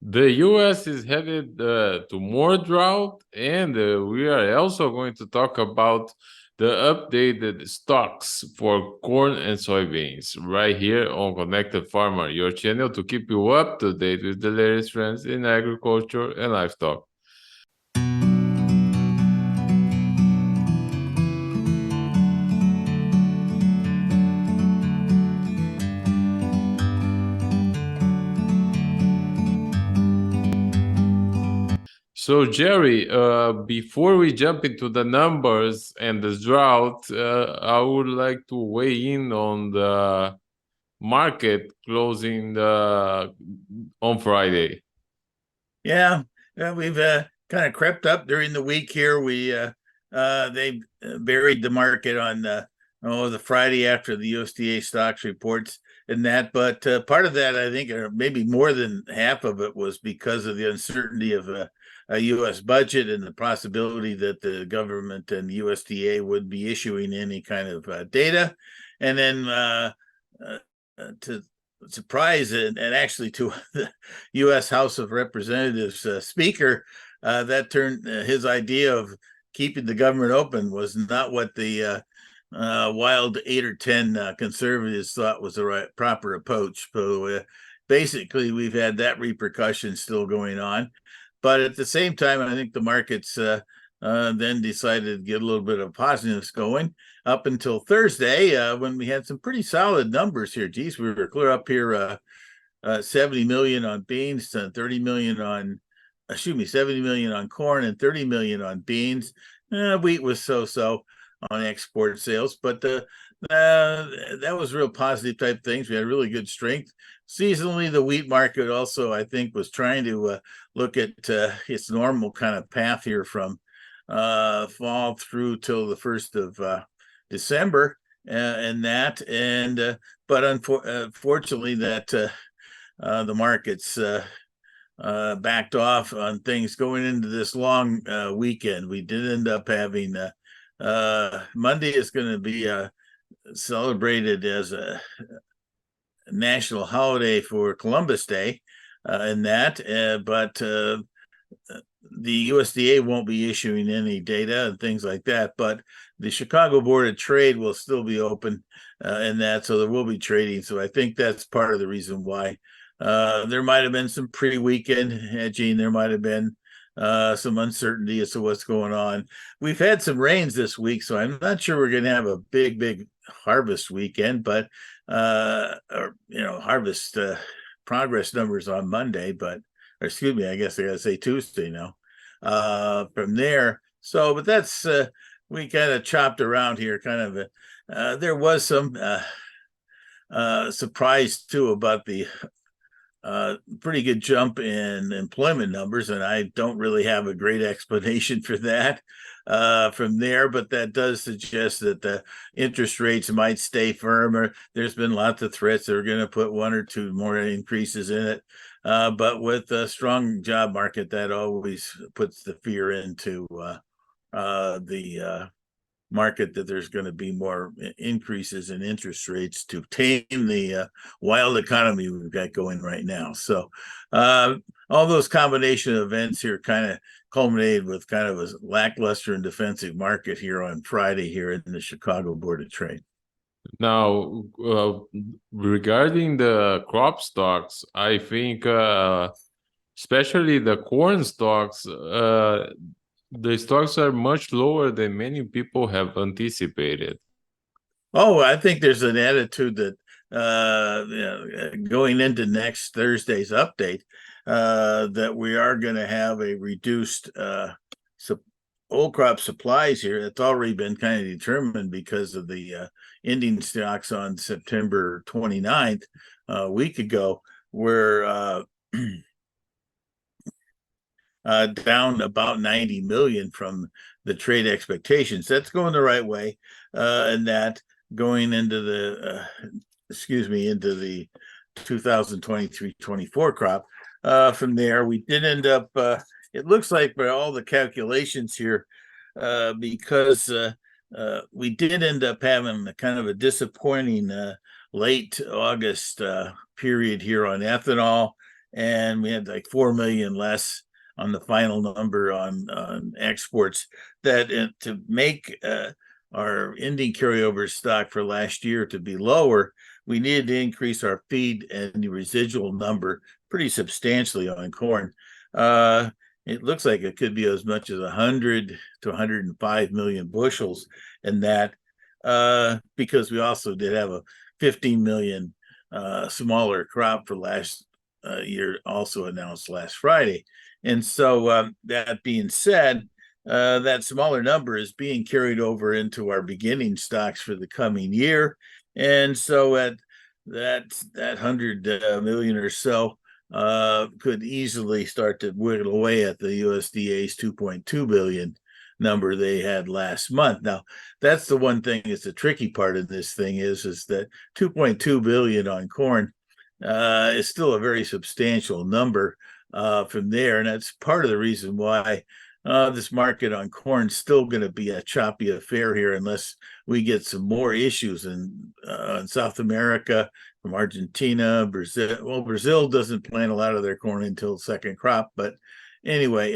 The U.S. is headed to more drought, and we are also going to talk about the updated stocks for corn and soybeans right here on Connected Farmer, your channel to keep you up to date with the latest trends in agriculture and livestock. So, Jerry, before we jump into the numbers and the drought, I would like to weigh in on the market closing on Friday. Yeah, we've kind of crept up during the week here. They buried the market on the Friday after the USDA stocks reports and that. But part of that, I think, or maybe more than half of it, was because of the uncertainty of a U.S. budget and the possibility that the government and USDA would be issuing any kind of data, and then to surprise and actually to the U.S. House of Representatives Speaker, that turned his idea of keeping the government open was not what the wild 8 or 10 conservatives thought was the right proper approach. So basically, we've had that repercussion still going on. But at the same time, I think the markets then decided to get a little bit of positiveness going up until Thursday when we had some pretty solid numbers here. Geez, we were clear up here 70 million on beans, 30 million on, 70 million on corn and 30 million on beans. Wheat was so-so on export sales, but that was real positive type things. We had really good strength. Seasonally, the wheat market also, I think, was trying to look at its normal kind of path here from fall through till the 1st of December, and that, and but unfortunately, that the markets backed off on things going into this long weekend. We did end up having Monday is going to be celebrated as a national holiday for Columbus Day, and that, but the USDA won't be issuing any data and things like that, but the Chicago Board of Trade will still be open in that, so there will be trading. So I think that's part of the reason why there might have been some pre-weekend hedging. There might have been some uncertainty as to what's going on. We've had some rains this week, so I'm not sure we're going to have a big harvest weekend, but harvest progress numbers on Monday, but excuse me, I guess I got to say Tuesday now. From there, so but that's we kind of chopped around here. Kind of, there was some surprise too about the pretty good jump in employment numbers, and I don't really have a great explanation for that from there, but that does suggest that the interest rates might stay firm. There's been lots of threats they're going to put 1 or 2 more increases in it, but with a strong job market, that always puts the fear into the market that there's going to be more increases in interest rates to tame the wild economy we've got going right now. So all those combination of events here kind of culminated with kind of a lackluster and defensive market here on Friday here in the Chicago Board of Trade. Now, regarding the crop stocks, I think especially the corn stocks, the stocks are much lower than many people have anticipated. Oh, I think there's an attitude that going into next Thursday's update, that we are going to have a reduced old crop supplies here. It's already been kind of determined because of the ending stocks on September 29th, a week ago, where down about 90 million from the trade expectations. That's going the right way, and that going into the into the 2023-24 crop. From there, we did end up. It looks like by all the calculations here, because we did end up having a kind of a disappointing late August period here on ethanol, and we had like 4 million less on the final number on exports. That to make our ending carryover stock for last year to be lower, we needed to increase our feed and the residual number pretty substantially on corn. It looks like it could be as much as 100 to 105 million bushels, and that because we also did have a 15 million smaller crop for last year, also announced last Friday. And so that being said, that smaller number is being carried over into our beginning stocks for the coming year. And so at that 100 million or so could easily start to wiggle away at the USDA's 2.2 billion number they had last month. Now, that's the one thing that's the tricky part of this thing is that 2.2 billion on corn is still a very substantial number from there. And that's part of the reason why this market on corn is still going to be a choppy affair here unless we get some more issues in South America, from Argentina, Brazil. Well, Brazil doesn't plant a lot of their corn until second crop. But anyway,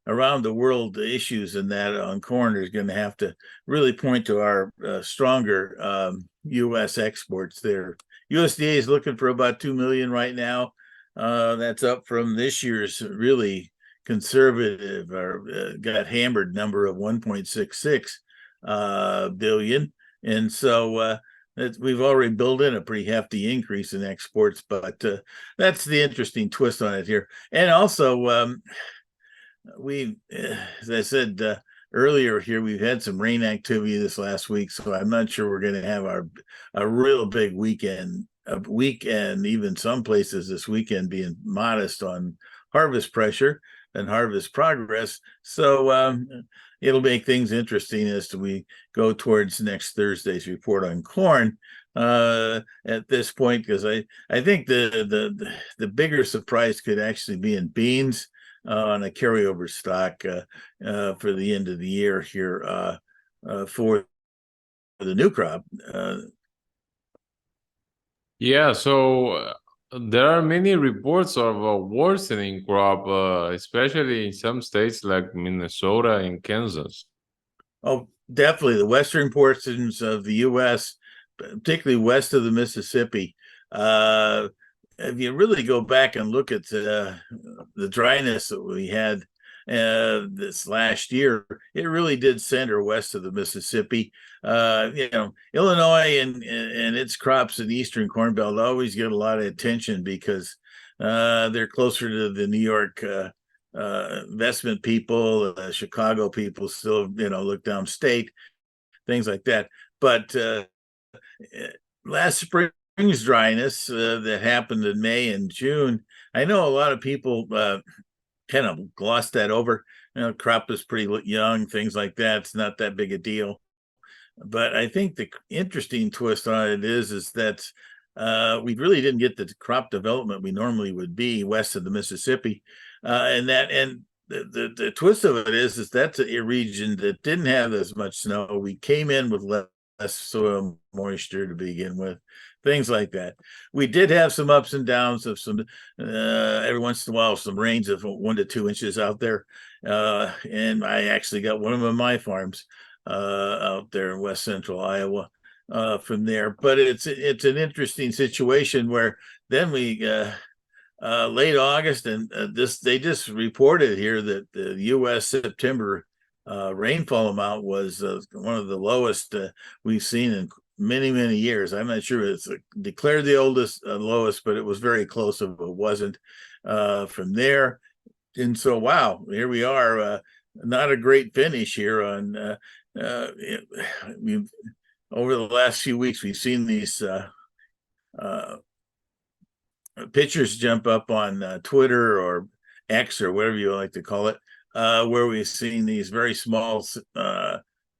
around the world, the issues in that on corn is going to have to really point to our stronger U.S. exports there. USDA is looking for about 2 million right now. That's up from this year's really conservative or got hammered number of 1.66 billion. And so we've already built in a pretty hefty increase in exports, but that's the interesting twist on it here. And also, we, as I said earlier here, we've had some rain activity this last week, so I'm not sure we're going to have a real big weekend, even some places this weekend being modest on harvest pressure and harvest progress. So it'll make things interesting as we go towards next Thursday's report on corn at this point, because I think the bigger surprise could actually be in beans on a carryover stock for the end of the year here for the new crop. Yeah, so there are many reports of a worsening crop, especially in some states like Minnesota and Kansas. Oh, definitely. The western portions of the U.S., particularly west of the Mississippi, if you really go back and look at the dryness that we had this last year, it really did center west of the Mississippi. Illinois and its crops in the Eastern Corn Belt always get a lot of attention because they're closer to the New York investment people, Chicago people still, look downstate, things like that. But last spring's dryness that happened in May and June, I know a lot of people kind of glossed that over. Crop is pretty young, things like that. It's not that big a deal. But I think the interesting twist on it is that we really didn't get the crop development we normally would be west of the Mississippi, and the twist of it is that's a region that didn't have as much snow. We came in with less soil moisture to begin with, things like that. We did have some ups and downs of some every once in a while some rains of 1 to 2 inches out there, and I actually got one of them on my farms out there in west central Iowa from there. But it's an interesting situation where then we late August and they just reported here that the U.S. September rainfall amount was one of the lowest we've seen in many years. I'm not sure it's declared the lowest, but it was very close if it wasn't from there. And so, wow, here we are. Not a great finish here on. We've over the last few weeks we've seen these pictures jump up on Twitter or X or whatever you like to call it, where we've seen these very small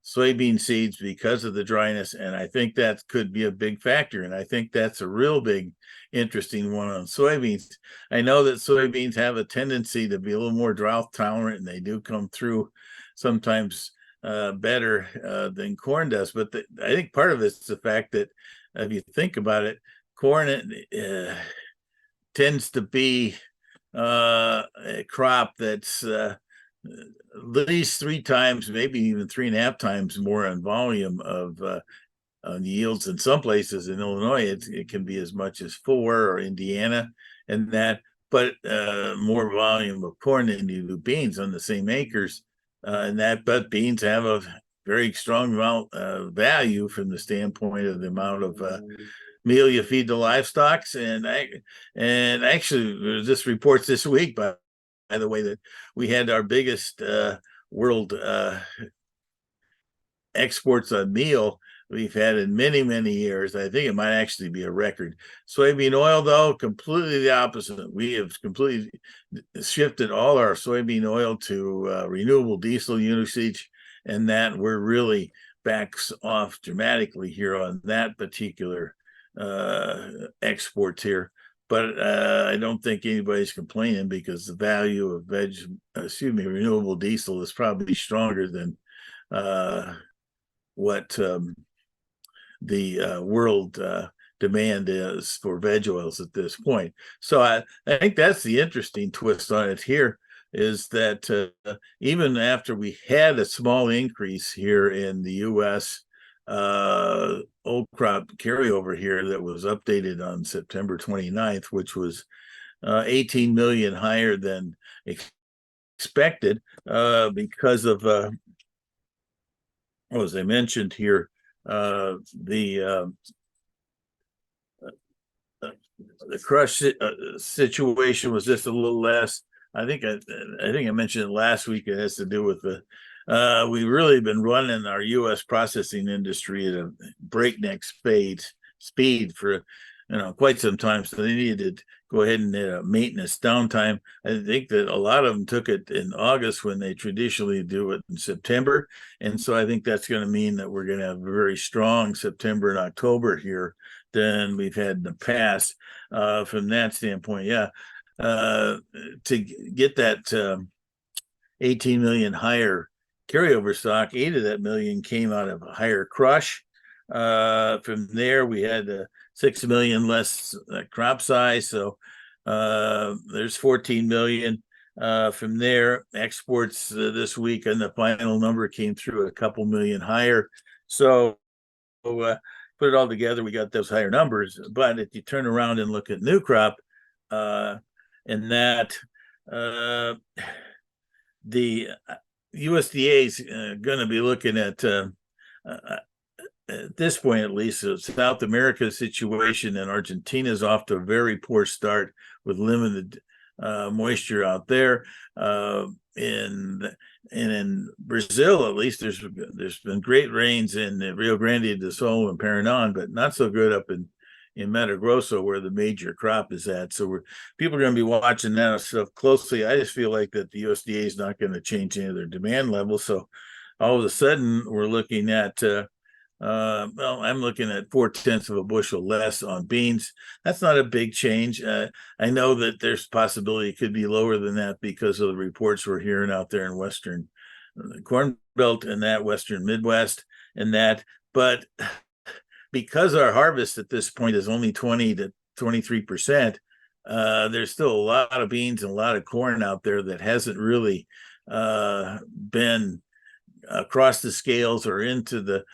soybean seeds because of the dryness. And I think that could be a big factor. And I think that's a real big, interesting one on soybeans. I know that soybeans have a tendency to be a little more drought tolerant, and they do come through sometimes better than corn does. But I think part of it's the fact that if you think about it, corn tends to be a crop that's at least 3 times, maybe even 3.5 times more on volume of yields. In some places in Illinois, it can be as much as 4, or Indiana, and that, but more volume of corn than you do beans on the same acres, and that. But beans have a very strong amount of value from the standpoint of the amount of meal you feed the livestock. And actually, this reports this week, by the way, that we had our biggest world exports on meal we've had in many, many years. I think it might actually be a record. Soybean oil, though, completely the opposite. We have completely shifted all our soybean oil to renewable diesel usage, and that we're really backs off dramatically here on that particular exports here. But I don't think anybody's complaining, because the value of renewable diesel is probably stronger than what the world demand is for veg oils at this point. So I think that's the interesting twist on it here, is that even after we had a small increase here in the U.S. Old crop carryover here that was updated on September 29th, which was 18 million higher than expected because of as I mentioned here, the crush situation was just a little less. I think I mentioned it last week. It has to do with the we've really been running our U.S. processing industry at a breakneck speed for quite some time. So they needed to go ahead and a maintenance downtime. I think that a lot of them took it in August when they traditionally do it in September. And so I think that's going to mean that we're going to have a very strong September and October here than we've had in the past. From that standpoint, yeah. To get that 18 million higher carryover stock, 8 of that million came out of a higher crush. From there, we had 6 million less crop size, so there's 14 million. From there, exports this week, and the final number came through a couple million higher. So put it all together, we got those higher numbers. But if you turn around and look at new crop, and that the USDA is going to be looking at this point, at least, South America's situation, and Argentina is off to a very poor start with limited moisture out there. And in Brazil, at least, there's been great rains in Rio Grande do Sul and Paraná, but not so good up in Mato Grosso, where the major crop is at. So people are going to be watching that stuff closely. I just feel like that the USDA is not going to change any of their demand levels. So all of a sudden, we're looking at I'm looking at 0.4 of a bushel less on beans. That's not a big change. I know that there's possibility it could be lower than that because of the reports we're hearing out there in Western Corn Belt and that Western Midwest and that. But because our harvest at this point is only 20 to 23%, there's still a lot of beans and a lot of corn out there that hasn't really been across the scales or into the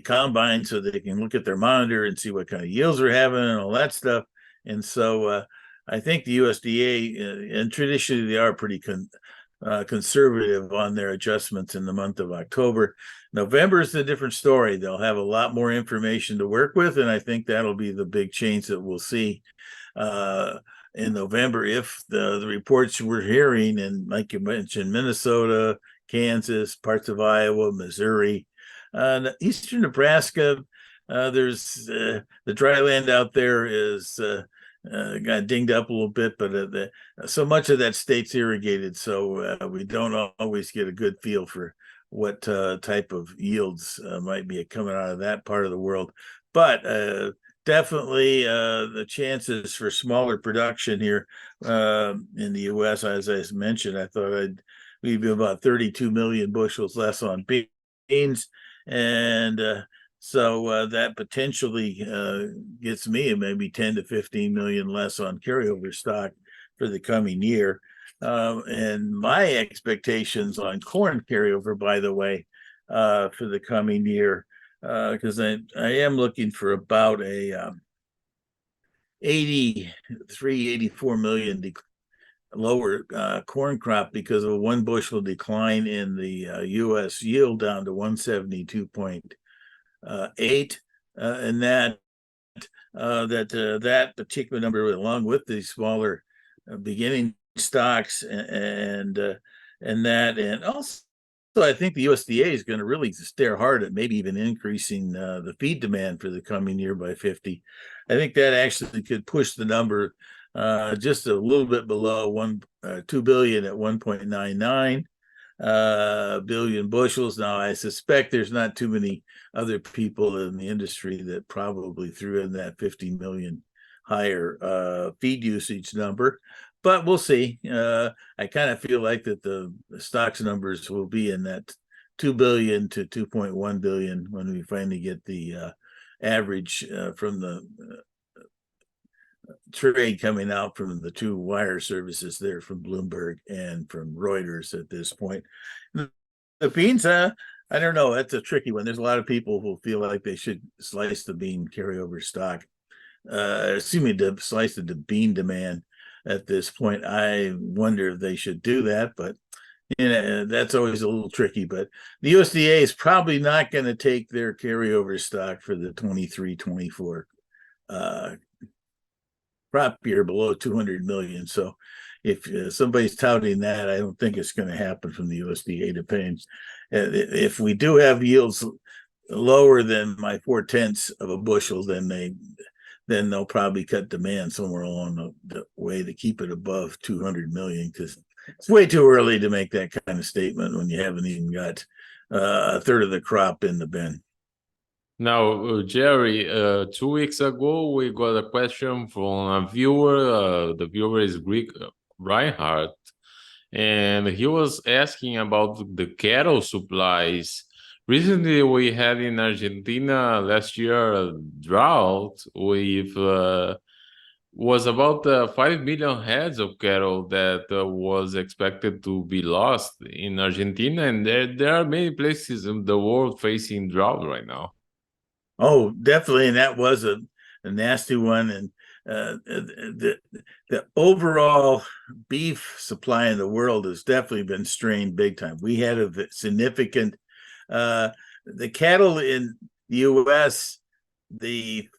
combine, so they can look at their monitor and see what kind of yields they're having and all that stuff. And so I think the USDA, and traditionally they are pretty conservative on their adjustments in the month of October. November is a different story. They'll have a lot more information to work with, and I think that'll be the big change that we'll see in November, if the reports we're hearing, and like you mentioned, Minnesota, Kansas, parts of Iowa, Missouri, eastern Nebraska, there's the dry land out there is got dinged up a little bit, but so much of that state's irrigated, so we don't always get a good feel for what type of yields might be coming out of that part of the world. But definitely the chances for smaller production here in the U.S., as I mentioned, I thought we'd be about 32 million bushels less on beans, and So that potentially gets me maybe 10 to 15 million less on carryover stock for the coming year. And my expectations on corn carryover, by the way, for the coming year, because I am looking for about a 83, 84 million lower corn crop because of a 1 bushel decline in the U.S. yield down to 172.8, and that particular number, along with the smaller beginning stocks and also I think the USDA is going to really stare hard at maybe even increasing the feed demand for the coming year by 50. I think that actually could push the number just a little bit below 2 billion at 1.99 billion bushels. Now, I suspect there's not too many other people in the industry that probably threw in that 50 million higher feed usage number, but we'll see. I kind of feel like that the stocks numbers will be in that 2 billion to 2.1 billion when we finally get the average from the trade coming out from the two wire services there from Bloomberg and from Reuters at this point. The beans, I don't know. That's a tricky one. There's a lot of people who feel like they should slice the bean carryover stock, assuming to slice the bean demand at this point. I wonder if they should do that, but that's always a little tricky. But the USDA is probably not going to take their carryover stock for the 23-24 crop year below 200 million. So if somebody's touting that, I don't think it's going to happen from the USDA. Depends. If we do have yields lower than my 4/10 of a bushel, then they'll probably cut demand somewhere along the way to keep it above 200 million, because it's way too early to make that kind of statement when you haven't even got a third of the crop in the bin. Now, Jerry, 2 weeks ago, we got a question from a viewer. The viewer is Greek Reinhardt, and he was asking about the cattle supplies. Recently, we had in Argentina last year a drought with was about 5 million heads of cattle that was expected to be lost in Argentina, and there are many places in the world facing drought right now. Oh, definitely, and that was a nasty one. And the overall beef supply in the world has definitely been strained big time. We had a significant the cattle in the U.S., the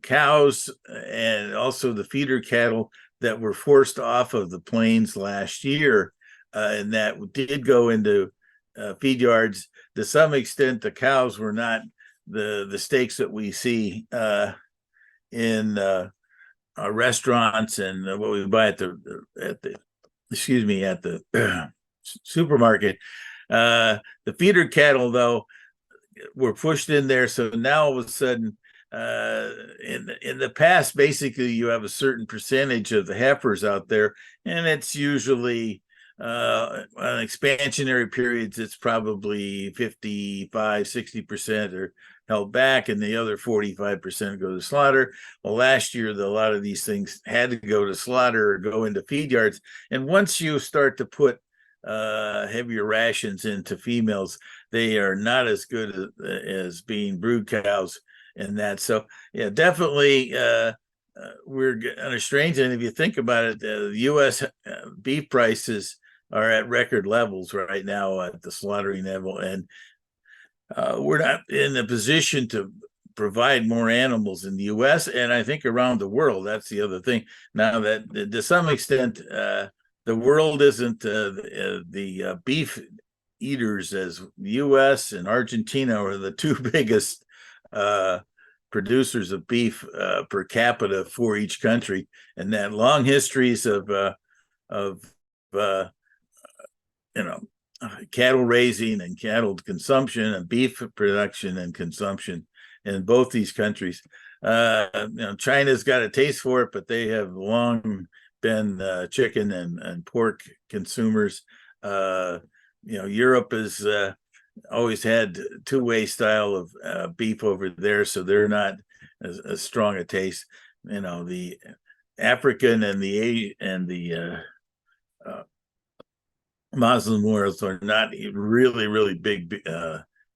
cows, and also the feeder cattle that were forced off of the plains last year, and that did go into feed yards. To some extent, the cows were not the steaks that we see in restaurants and what we buy at the supermarket. The feeder cattle, though, were pushed in there. So now all of a sudden, in the past, basically you have a certain percentage of the heifers out there, and it's usually on expansionary periods, it's probably 55-60% are held back, and the other 45% go to slaughter. Well, last year, a lot of these things had to go to slaughter or go into feed yards. And once you start to put heavier rations into females, they are not as good as being brood cows and that. So, yeah, definitely we're under strains. And if you think about it, the U.S. beef prices are at record levels right now at the slaughtering level, and we're not in a position to provide more animals in the U.S. and I think around the world. That's the other thing. Now that to some extent, the world isn't the beef eaters, as the U.S. and Argentina are the two biggest producers of beef per capita for each country, and that long histories of cattle raising and cattle consumption and beef production and consumption in both these countries. China's got a taste for it, but they have long been chicken and pork consumers. Europe is always had two-way style of beef over there, so they're not as strong a taste. The African and the Muslim worlds are not really big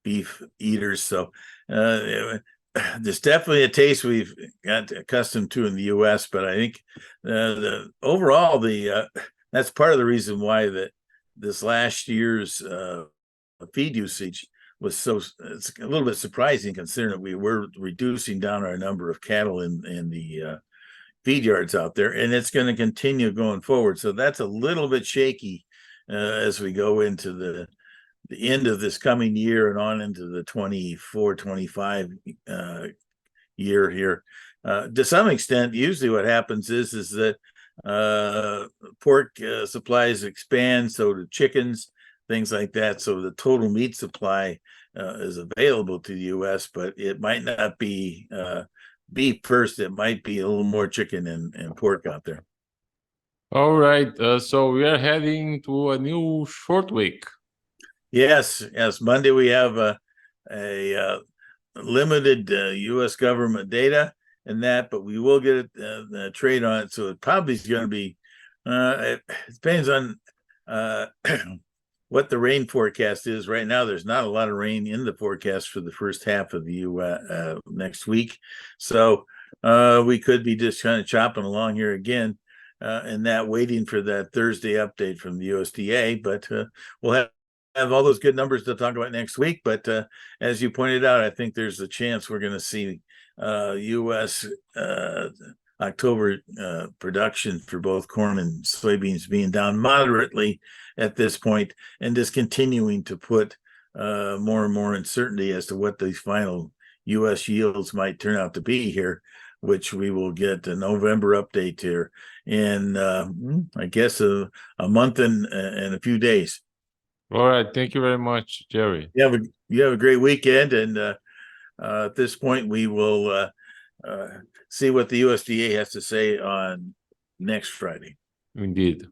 beef eaters. So there's definitely a taste we've got accustomed to in the U.S., but I think the overall that's part of the reason why this last year's feed usage was it's a little bit surprising considering that we were reducing down our number of cattle in the feed yards out there, and it's going to continue going forward. So that's a little bit shaky as we go into the end of this coming year and on into the 24-25 year here. To some extent, usually what happens is that pork supplies expand, so do chickens, things like that. So the total meat supply is available to the U.S., but it might not be beef first. It might be a little more chicken and pork out there. All right. So we are heading to a new short week. Yes. Monday we have a limited U.S. government data and that, but we will get a trade on it. So it probably is going to be. It depends on what the rain forecast is. Right now, there's not a lot of rain in the forecast for the first half of the next week, so we could be just kind of chopping along here again, and that waiting for that Thursday update from the USDA. But we'll have all those good numbers to talk about next week. But as you pointed out, I think there's a chance we're going to see U.S. October production for both corn and soybeans being down moderately at this point, and just continuing to put more and more uncertainty as to what these final U.S. yields might turn out to be here, which we will get a November update here in, I guess, a month and a few days. All right. Thank you very much, Jerry. You have a great weekend, and at this point, we will see what the USDA has to say on next Friday. Indeed.